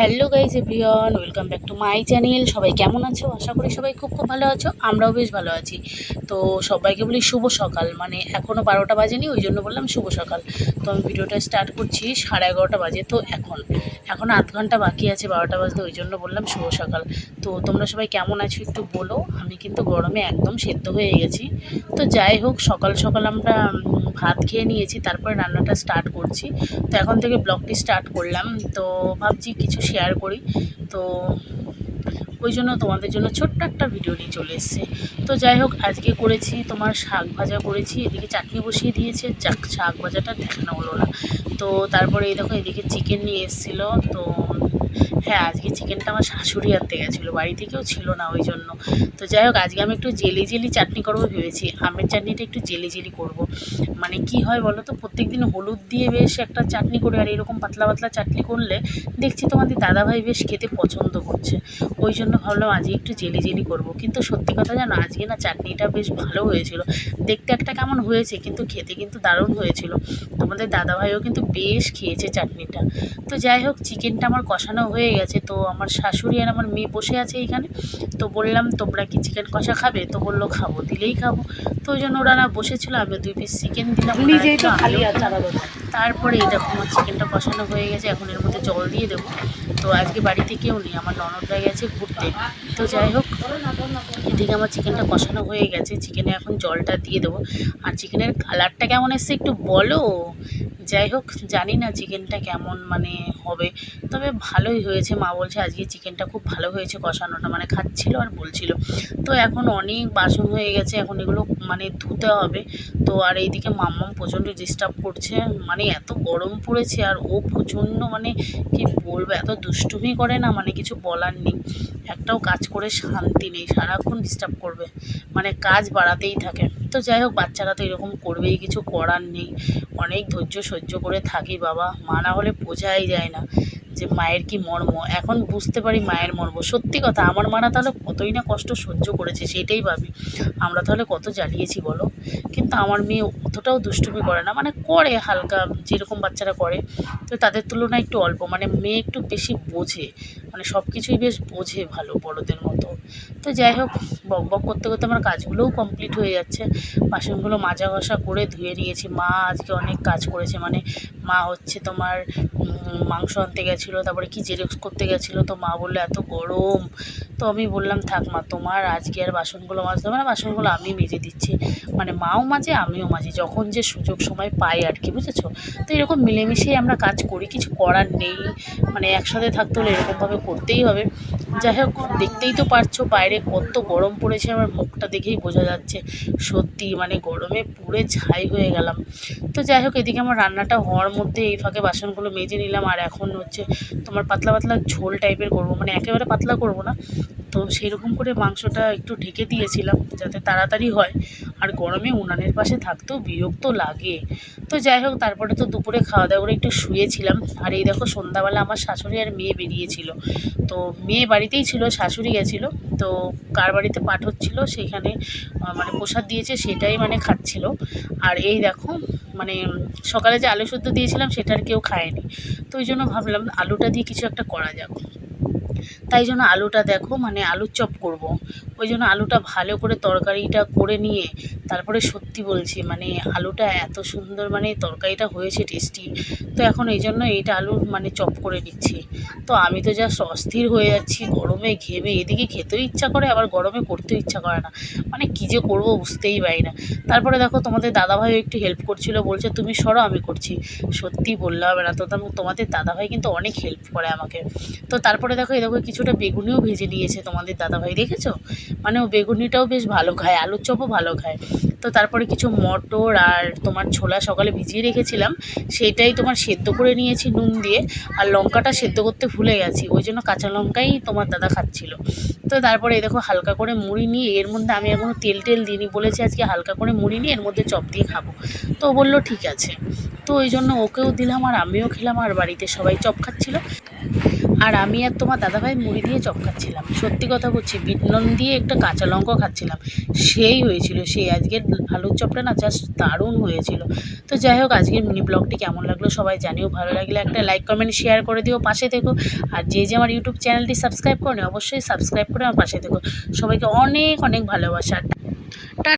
Hello guys everyone, welcome back to my channel. সবাই কেমন আছো? আশা করি সবাই খুব ভালো আছো। আমরাও বেশ ভালো আছি। তো সবাইকে বলি শুভ সকাল, মানে এখনও 12টা বাজেনি, ওই জন্য বললাম শুভ সকাল। তো আমি ভিডিওটা স্টার্ট করছি 11:30 বাজে। তো এখন আধ ঘন্টা বাকি আছে 12টা বাজতে, ওই জন্য বললাম শুভ সকাল। তো তোমরা সবাই কেমন আছো একটু বলো। আমি কিন্তু গরমে একদম সেদ্ধ হয়ে গেছি। তো যাই হোক, সকাল সকাল আমরা ভাত খেয়ে নিয়েছি, তারপরে রান্নাটা স্টার্ট করছি। তো এখন থেকে ব্লগটি স্টার্ট করলাম। তো ভাবছি কিছু শেয়ার করি, তো ওই জন্য তোমাদের জন্য ছোট্ট একটা ভিডিও নিয়ে চলে এসেছি। তো যাই হোক, আজকে করেছি তোমার শাক ভাজা করেছি, এদিকে চাটনি বসিয়ে দিয়েছে, শাক ভাজাটা দেখানো হলো না। তো তারপরে এই দেখো, এদিকে চিকেন নিয়ে এসেছিলো। তো হ্যাঁ, আজকে চিকেনটা আমার শাশুড়ি আনতে গেছিলো, বাড়িতে কেউ ছিল না ওই জন্য। তো যাই হোক, আজকে আমি একটু জেলি জেলি চাটনি করবো ভেবেছি। আমের চাটনিটা একটু জেলি জেলি করবো। মানে কি হয় বলো তো, প্রত্যেকদিন হলুদ দিয়ে বেশ একটা চাটনি করে, আর এরকম পাতলা পাতলা চাটনি করলে দেখছি তোমাদের দাদাভাই বেশ খেতে পছন্দ করছে। ওই জন্য ভাবলাম আজকে একটু জেলি জেলি করবো। কিন্তু সত্যি কথা জানো, আজকে না চাটনিটা বেশ ভালো হয়েছিল। দেখতে একটা কেমন হয়েছে, কিন্তু খেতে কিন্তু দারুণ হয়েছিল। তোমাদের দাদাভাইও কিন্তু বেশ খেয়েছে চাটনিটা। তো যাই হোক, চিকেনটা আমার কষানো হয়ে গেছে। তো আমার শাশুড়ি আর আমার মেয়ে বসে আছে এইখানে। তো বললাম, তোমরা কি চিকেন কষা খাবে? তো বললো খাবো, দিলেই খাবো। তো ওই জন্য ওরা না বসেছিল, আমি 2 পিস চিকেন দিলাম, নিজেই তো খালি আছে আলাদা। তারপরে এই দেখো আমার চিকেনটা কষানো হয়ে গেছে। এখন এর মধ্যে জল দিয়ে দেবো। তো আজকে বাড়িতে কেউ নেই, আমার ননদরা গেছে ঘুরতে। তো যাই হোক, এদিকে আমার চিকেনটা কষানো হয়ে গেছে, চিকেনে এখন জলটা দিয়ে দেবো। আর চিকেনের কালারটা কেমন এসছে একটু বলো। যাই হোক, জানি না চিকেনটা কেমন মানে হবে, তবে ভালোই হয়েছে। মা বলছে আজকে চিকেনটা খুব ভালো হয়েছে কষানোটা, মানে খাচ্ছিল আর বলছিল। তো এখন অনেক বাসন হয়ে গেছে, এখন এগুলো মানে ধুতে হবে। তো আর এইদিকে মাম্মাম প্রচণ্ড ডিস্টার্ব করছে, মানে এত গরম পড়েছে, আর ও প্রচণ্ড মানে কি বলবো, এত দুষ্টুমি করে না, মানে কিছু বলার নেই। একটাও কাজ করে শান্তি নেই, সারাক্ষণ ডিস্টার্ব করবে, মানে কাজ বাড়াতেই থাকে। তো যাই হোক, বাচ্চারা তো এরকম করবেই, কিছু করার নেই। অনেক ধৈর্য সহ্য করে থাকি বাবা, মা না হলে বোঝাই যায় না যে মায়ের কি মর্ম। এখন বুঝতে পারি মায়ের মর্ম। সত্যি কথা, আমার মারা তাহলে কতই না কষ্ট সহ্য করেছে, সেটাই ভাবি। আমরা তাহলে কত জ্বালিয়েছি বলো। কিন্তু আমার মেয়ে অতটাও দুষ্টুমি করে না, মানে করে হালকা, যেরকম বাচ্চারা করে। তো তাদের তুলনায় একটু অল্প, মানে মেয়ে একটু বেশি বোঝে, মানে সব কিছুই বেশ বোঝে ভালো, বড়দের মতো। তো যাই হোক, বক বক করতে করতে আমার কাজগুলোও কমপ্লিট হয়ে যাচ্ছে। বাসনগুলো মাজা ঘষা করে ধুয়ে নিয়েছি। মা আজকে অনেক কাজ করেছে, মানে মা হচ্ছে তোমার মাংস আনতে গেছিলো, তারপরে কি জেরক্স করতে গেছিলো। তো মা বললো এত গরম। তো আমি বললাম থাক মা, তোমার আজকে আর বাসনগুলো মাজতে হবে না, বাসনগুলো আমি মেজে দিচ্ছি। মানে মাও মাজে আমিও মাজি, যখন যে সুযোগ সময় পাই আর কি, বুঝেছো। তো এরকম মিলেমিশেই আমরা কাজ করি, কিছু করার নেই। মানে একসাথে থাকতে হলে এরকমভাবে করতেই হবে। যাই হোক, দেখতেই তো পারছো বাইরে কত গরম পড়েছে, আমার মুখটা দেখেই বোঝা যাচ্ছে। সত্যি মানে গরমে পুড়ে ছাই হয়ে গেলাম। তো যাই হোক, এদিকে আমার রান্নাটা হওয়ার মধ্যে এই ফাঁকে বাসনগুলো মেজে নিলাম। আর এখন হচ্ছে তোমার পাতলা পাতলা ঝোল টাইপের করবো, মানে একেবারে পাতলা করবো না। তো সেই রকম করে মাংসটা একটু ঢেকে দিয়েছিলাম যাতে তাড়াতাড়ি হয়। আর গরমে উনানের পাশে থাকতেও বিরক্ত লাগে। তো যাই হোক, তারপরে তো দুপুরে খাওয়া দাওয়া করে একটু শুয়েছিলাম। আর এই দেখো, সন্ধ্যাবেলা আমার শাশুড়ি আর মেয়ে বেরিয়েছিল। তো মেয়ে বাড়িতেই ছিল, শাশুড়ি গেছিলো। তো কার বাড়িতে পাঠ হচ্ছিলো সেইখানে মানে প্রসাদ দিয়েছে, সেটাই মানে খাচ্ছিল। আর এই দেখো, মানে সকালে যে আলু সেদ্ধ দিয়েছিলাম সেটা আর কেউ খায়নি। তো ওই জন্য ভাবলাম আলুটা দিয়ে কিছু একটা করা যাক। তাই জন্য আলুটা দেখো, মানে আলুর চপ করব। ওই জন্য আলুটা ভালো করে তরকারিটা করে নিয়ে, তারপরে সত্যি বলছি মানে আলুটা এত সুন্দর, মানে তরকারিটা হয়েছে টেস্টি। তো এখন এই জন্য এইটা আলুর মানে চপ করে নিচ্ছি। তো আমি তো জাস্ট অস্থির হয়ে যাচ্ছি গরমে ঘেমে, এদিকে খেতেও ইচ্ছা করে, আবার গরমে করতেও ইচ্ছা করে না। মানে কী যে করবো বুঝতেই পারি না। তারপরে দেখো, তোমাদের দাদাভাইও একটু হেল্প করছিল, বলছে তুমি সরো আমি করছি। সত্যি বললে হবে না তো, তোমাদের দাদাভাই কিন্তু অনেক হেল্প করে আমাকে। তো তারপরে দেখো, এই দেখো কিছুটা বেগুনিও ভেজে নিয়েছে তোমাদের দাদাভাই, দেখেছো। মানে ও বেগুনিটাও বেশ ভালো খায়, আলুর চপও ভালো খায়। তো তারপরে কিছু মটর আর তোমার ছোলা সকালে ভিজিয়ে রেখেছিলাম, সেটাই তোমার সেদ্ধ করে নিয়েছি নুন দিয়ে। আর লঙ্কাটা সেদ্ধ করতে ভুলে গেছি, ওই জন্য কাঁচা লঙ্কাই তোমার দাদা খাচ্ছিল। তো তারপরে এই দেখো, হালকা করে মুড়ি নিয়ে, এর মধ্যে আমি এখনও তেল টেল দিইনি, বলেছি আজকে হালকা করে মুড়ি নিয়ে এর মধ্যে চপ দিয়ে খাবো। তো ও বললো ঠিক আছে। তো ওই জন্য ওকেও দিলাম আর আমিও খেলাম, আর বাড়িতে সবাই চপ খাচ্ছিল। আর আমি আর তোমার দাদাভাই মুড়ি দিয়ে চপ খাচ্ছিলাম। সত্যি কথা বলছি, বিট নুন দিয়ে একটা কাঁচা লঙ্কা খাচ্ছিলাম, সেই হয়েছিল। সেই আজকের আলুর চপটা না জাস্ট দারুণ হয়েছিল। তো যাই হোক, আজকের মিনি ব্লগটি কেমন লাগলো সবাই জানিও। ভালো লাগলে একটা লাইক কমেন্ট শেয়ার করে দিও, পাশে থেকো। আর যে আমার ইউটিউব চ্যানেলটি সাবস্ক্রাইব করে অবশ্যই সাবস্ক্রাইব করে আমার পাশে থেকো। সবাইকে অনেক অনেক ভালোবাসা।